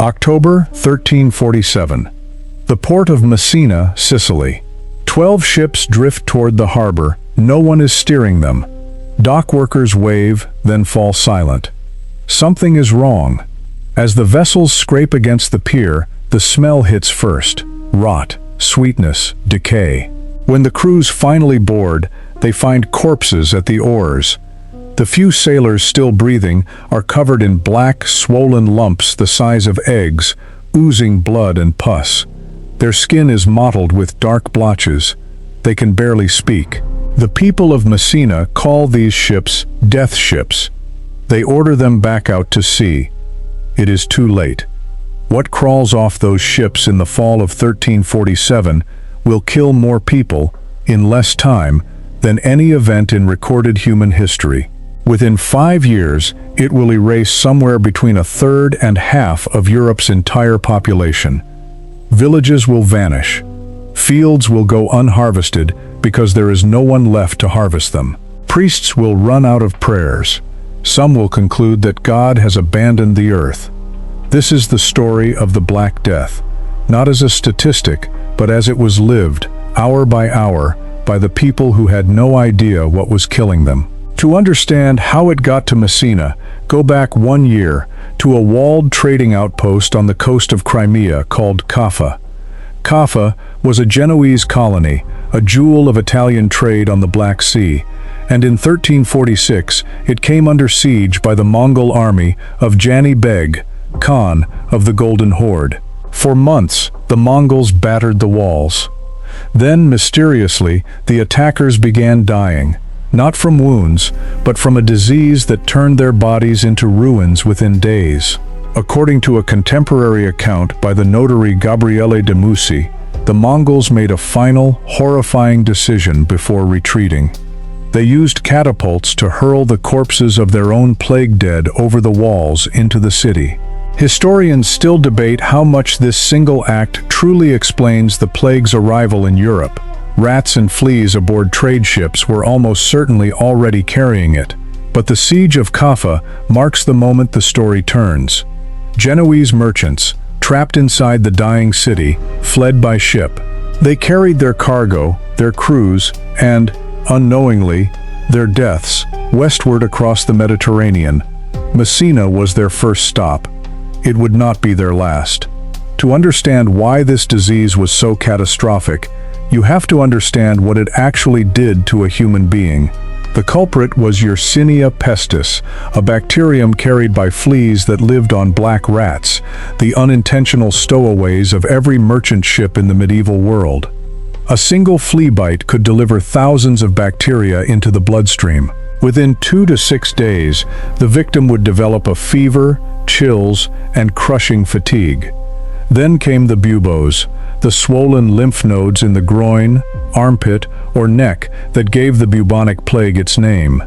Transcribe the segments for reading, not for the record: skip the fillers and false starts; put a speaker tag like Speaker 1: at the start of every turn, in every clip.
Speaker 1: October 1347. The port of Messina, Sicily. 12 ships drift toward the harbor. No one is steering them. Dock workers wave, then fall silent. Something is wrong. As the vessels scrape against the pier, the smell hits first. Rot, sweetness, decay. When the crews finally board, they find corpses at the oars. The few sailors still breathing are covered in black, swollen lumps the size of eggs, oozing blood and pus. Their skin is mottled with dark blotches. They can barely speak. The people of Messina call these ships death ships. They order them back out to sea. It is too late. What crawls off those ships in the fall of 1347 will kill more people, in less time, than any event in recorded human history. Within 5 years, it will erase somewhere between a third and half of Europe's entire population. Villages will vanish. Fields will go unharvested because there is no one left to harvest them. Priests will run out of prayers. Some will conclude that God has abandoned the earth. This is the story of the Black Death, not as a statistic, but as it was lived, hour by hour, by the people who had no idea what was killing them. To understand how it got to Messina, go back 1 year to a walled trading outpost on the coast of Crimea called Kaffa. Kaffa was a Genoese colony, a jewel of Italian trade on the Black Sea, and in 1346 it came under siege by the Mongol army of Jani Beg, Khan of the Golden Horde. For months, the Mongols battered the walls. Then, mysteriously, the attackers began dying, not from wounds, but from a disease that turned their bodies into ruins within days. According to a contemporary account by the notary Gabriele de Musi, the Mongols made a final, horrifying decision before retreating. They used catapults to hurl the corpses of their own plague dead over the walls into the city. Historians still debate how much this single act truly explains the plague's arrival in Europe. Rats and fleas aboard trade ships were almost certainly already carrying it. But the siege of Kaffa marks the moment the story turns. Genoese merchants, trapped inside the dying city, fled by ship. They carried their cargo, their crews, and, unknowingly, their deaths, westward across the Mediterranean. Messina was their first stop. It would not be their last. To understand why this disease was so catastrophic, you have to understand what it actually did to a human being. The culprit was Yersinia pestis, a bacterium carried by fleas that lived on black rats, the unintentional stowaways of every merchant ship in the medieval world. A single flea bite could deliver thousands of bacteria into the bloodstream. Within 2 to 6 days, the victim would develop a fever, chills, and crushing fatigue. Then came the buboes, the swollen lymph nodes in the groin, armpit, or neck that gave the bubonic plague its name.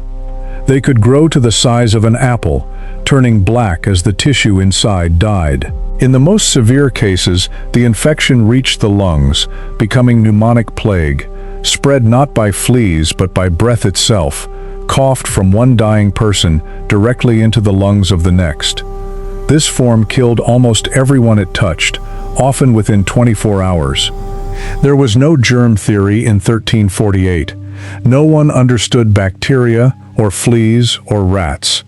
Speaker 1: They could grow to the size of an apple, turning black as the tissue inside died. In the most severe cases, the infection reached the lungs, becoming pneumonic plague, spread not by fleas but by breath itself, coughed from one dying person directly into the lungs of the next. This form killed almost everyone it touched, often within 24 hours. There was no germ theory in 1348. No one understood bacteria, or fleas, or rats.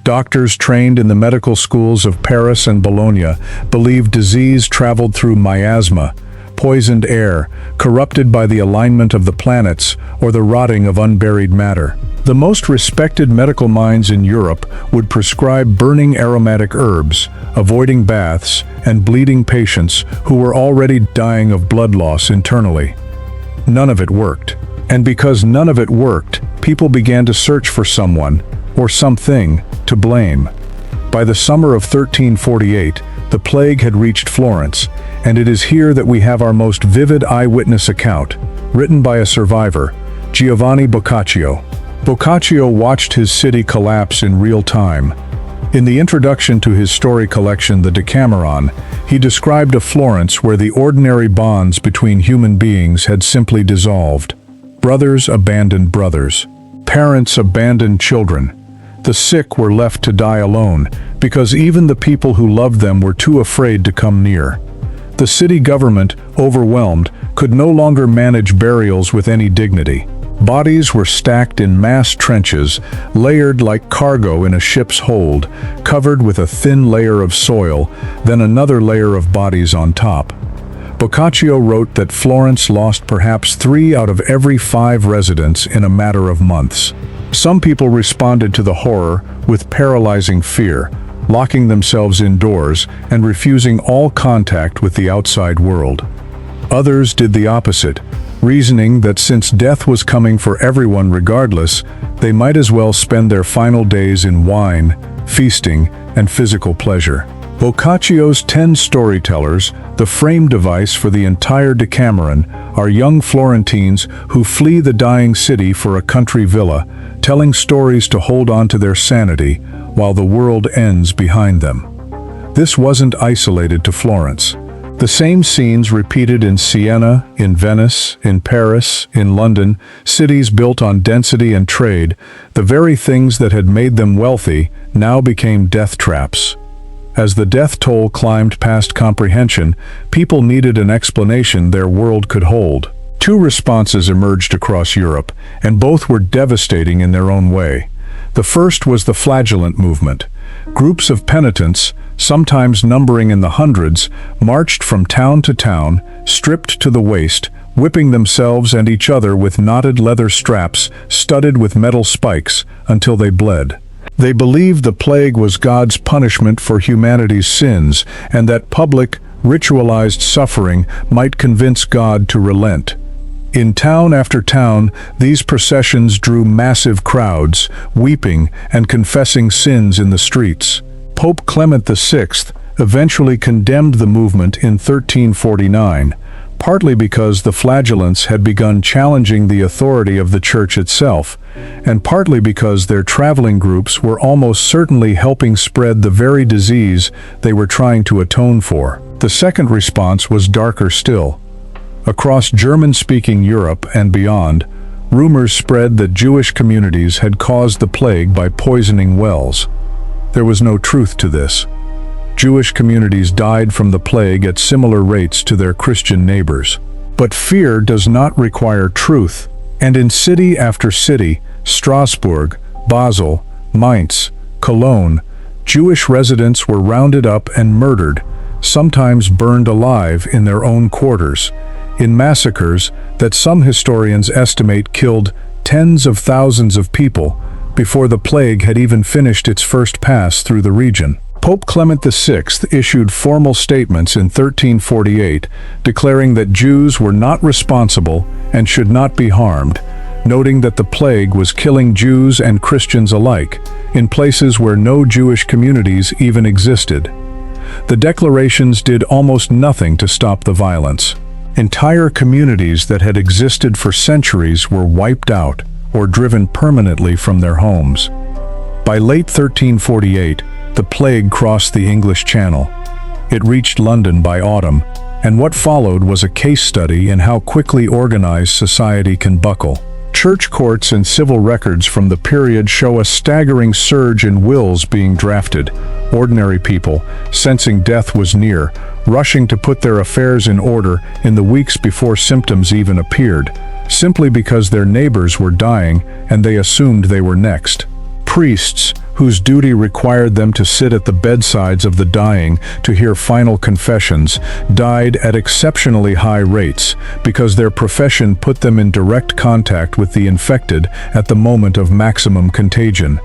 Speaker 1: Doctors trained in the medical schools of Paris and Bologna believed disease traveled through miasma, poisoned air, corrupted by the alignment of the planets, or the rotting of unburied matter. The most respected medical minds in Europe would prescribe burning aromatic herbs, avoiding baths, and bleeding patients who were already dying of blood loss internally. None of it worked. And because none of it worked, people began to search for someone, or something, to blame. By the summer of 1348, the plague had reached Florence, and it is here that we have our most vivid eyewitness account, written by a survivor, Giovanni Boccaccio. Boccaccio watched his city collapse in real time. In the introduction to his story collection, The Decameron, he described a Florence where the ordinary bonds between human beings had simply dissolved. Brothers abandoned brothers. Parents abandoned children. The sick were left to die alone, because even the people who loved them were too afraid to come near. The city government, overwhelmed, could no longer manage burials with any dignity. Bodies were stacked in mass trenches, layered like cargo in a ship's hold, covered with a thin layer of soil, then another layer of bodies on top. Boccaccio wrote that Florence lost perhaps 3 out of every 5 residents in a matter of months. Some people responded to the horror with paralyzing fear, locking themselves indoors and refusing all contact with the outside world. Others did the opposite, reasoning that since death was coming for everyone regardless, they might as well spend their final days in wine, feasting, and physical pleasure. Boccaccio's 10 storytellers, the frame device for the entire Decameron, are young Florentines who flee the dying city for a country villa, telling stories to hold on to their sanity while the world ends behind them. This wasn't isolated to Florence. The same scenes repeated in Siena, in Venice, in Paris, in London, cities built on density and trade. The very things that had made them wealthy now became death traps. As the death toll climbed past comprehension, people needed an explanation their world could hold. 2 responses emerged across Europe, and both were devastating in their own way. The first was the flagellant movement. Groups of penitents, sometimes numbering in the hundreds, marched from town to town, stripped to the waist, whipping themselves and each other with knotted leather straps studded with metal spikes until they bled. They believed the plague was God's punishment for humanity's sins, and that public, ritualized suffering might convince God to relent. In town after town, these processions drew massive crowds, weeping and confessing sins in the streets. Pope Clement VI eventually condemned the movement in 1349, partly because the flagellants had begun challenging the authority of the Church itself, and partly because their traveling groups were almost certainly helping spread the very disease they were trying to atone for. The second response was darker still. Across German-speaking Europe and beyond, rumors spread that Jewish communities had caused the plague by poisoning wells. There was no truth to this. Jewish communities died from the plague at similar rates to their Christian neighbors. But fear does not require truth, and in city after city, Strasbourg, Basel, Mainz, Cologne, Jewish residents were rounded up and murdered, sometimes burned alive in their own quarters, in massacres that some historians estimate killed tens of thousands of people before the plague had even finished its first pass through the region. Pope Clement VI issued formal statements in 1348 declaring that Jews were not responsible and should not be harmed, noting that the plague was killing Jews and Christians alike, in places where no Jewish communities even existed. The declarations did almost nothing to stop the violence. Entire communities that had existed for centuries were wiped out or driven permanently from their homes. By late 1348, the plague crossed the English Channel. It reached London by autumn, and what followed was a case study in how quickly organized society can buckle. Church courts and civil records from the period show a staggering surge in wills being drafted, ordinary people, sensing death was near, rushing to put their affairs in order in the weeks before symptoms even appeared, simply because their neighbors were dying and they assumed they were next. Priests, whose duty required them to sit at the bedsides of the dying to hear final confessions, died at exceptionally high rates because their profession put them in direct contact with the infected at the moment of maximum contagion.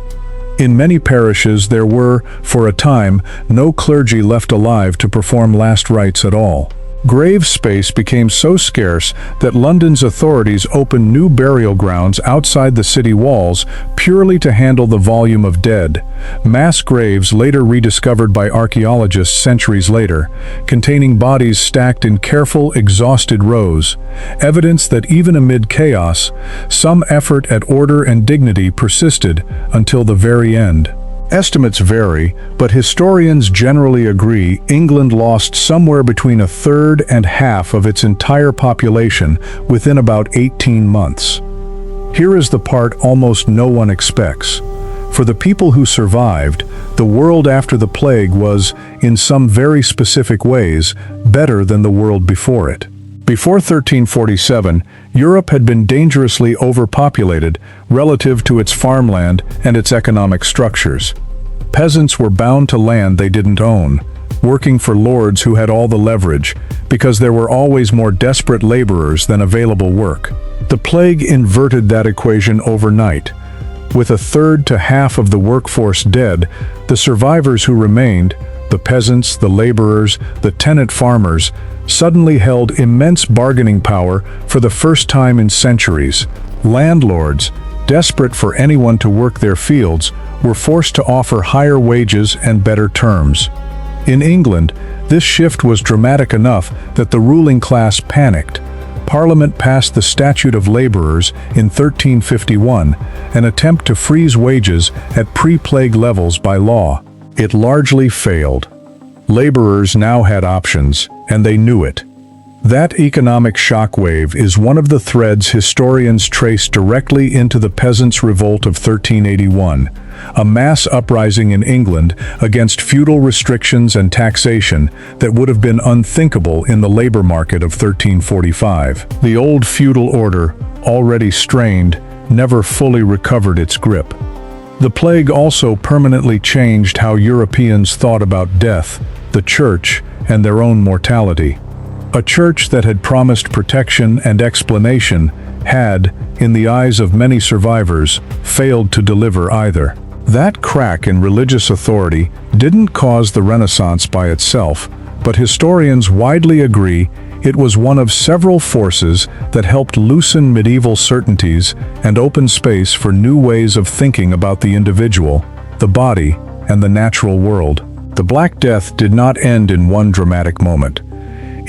Speaker 1: In many parishes there were, for a time, no clergy left alive to perform last rites at all. Grave space became so scarce that London's authorities opened new burial grounds outside the city walls purely to handle the volume of dead. Mass graves later rediscovered by archaeologists centuries later, containing bodies stacked in careful, exhausted rows, evidence that even amid chaos, some effort at order and dignity persisted until the very end. Estimates vary, but historians generally agree England lost somewhere between a third and half of its entire population within about 18 months. Here is the part almost no one expects. For the people who survived, the world after the plague was, in some very specific ways, better than the world before it. Before 1347, Europe had been dangerously overpopulated relative to its farmland and its economic structures. Peasants were bound to land they didn't own, working for lords who had all the leverage, because there were always more desperate laborers than available work. The plague inverted that equation overnight. With a third to half of the workforce dead, the survivors who remained, the peasants, the laborers, the tenant farmers, suddenly held immense bargaining power for the first time in centuries. Landlords, desperate for anyone to work their fields, were forced to offer higher wages and better terms. In England, this shift was dramatic enough that the ruling class panicked. Parliament passed the Statute of Labourers in 1351, an attempt to freeze wages at pre-plague levels by law. It largely failed. Laborers now had options, and they knew it. That economic shockwave is one of the threads historians trace directly into the Peasants' Revolt of 1381, a mass uprising in England against feudal restrictions and taxation that would have been unthinkable in the labor market of 1345. The old feudal order, already strained, never fully recovered its grip. The plague also permanently changed how Europeans thought about death, the church, and their own mortality. A church that had promised protection and explanation had, in the eyes of many survivors, failed to deliver either. That crack in religious authority didn't cause the Renaissance by itself, but historians widely agree it was one of several forces that helped loosen medieval certainties and open space for new ways of thinking about the individual, the body, and the natural world. The Black Death did not end in one dramatic moment.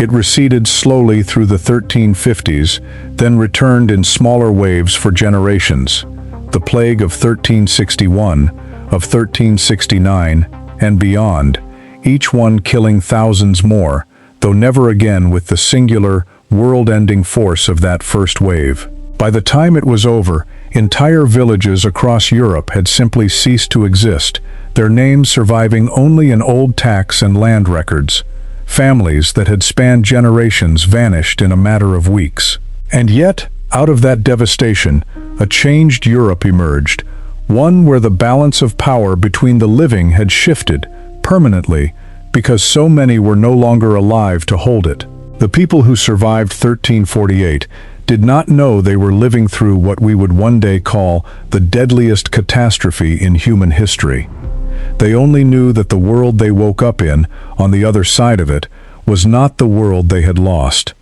Speaker 1: It receded slowly through the 1350s, then returned in smaller waves for generations. The plague of 1361, of 1369, and beyond, each one killing thousands more, though never again with the singular, world-ending force of that first wave. By the time it was over, entire villages across Europe had simply ceased to exist, their names surviving only in old tax and land records. Families that had spanned generations vanished in a matter of weeks. And yet, out of that devastation, a changed Europe emerged, one where the balance of power between the living had shifted permanently because so many were no longer alive to hold it. The people who survived 1348 did not know they were living through what we would one day call the deadliest catastrophe in human history. They only knew that the world they woke up in, on the other side of it, was not the world they had lost.